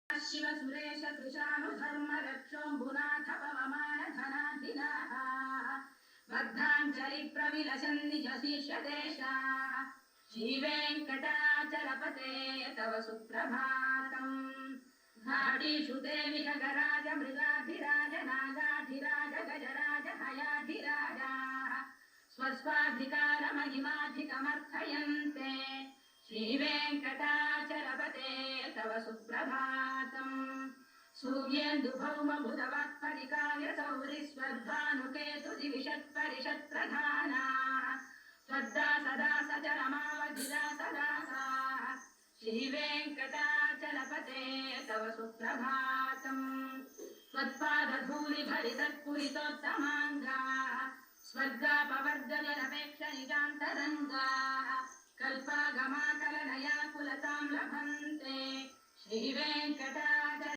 शिव सुरेश कृशानुधर्म रक्षोऽम्बुनाथ पवमान धनाधिनाः बद्धाञ्जलि प्रविलसन् निज शीर्षदेशाः श्रीवेङ्कटाचलपते तव सुप्रभातम् घाटीषु देवि खगराज मृगाधिराज नागाधिराज गजराज हयाधिराजाः स्वस्वाधिकारमहिमाधिकमर्थयन्ते श्रीवेङ्कटाचलपते तव सुप्रभातम् सूर्येन्दुभौमभुधवत्परिकाय सौरिस्वर्धानुकेतुदिविषत्परिषत्प्रधानाः त्वद्दा सदा सचरमावधिदा सदासाः श्रीवेङ्कटाचलपते तव सुप्रभातम् त्वत्पादधूलिभरितत्पुरितोत्तमाङ्गाः स्वर्गापवर्गनिरपेक्षनिजान्तरङ्गाः कल्पागमाकलनया कुलतां लभन्ते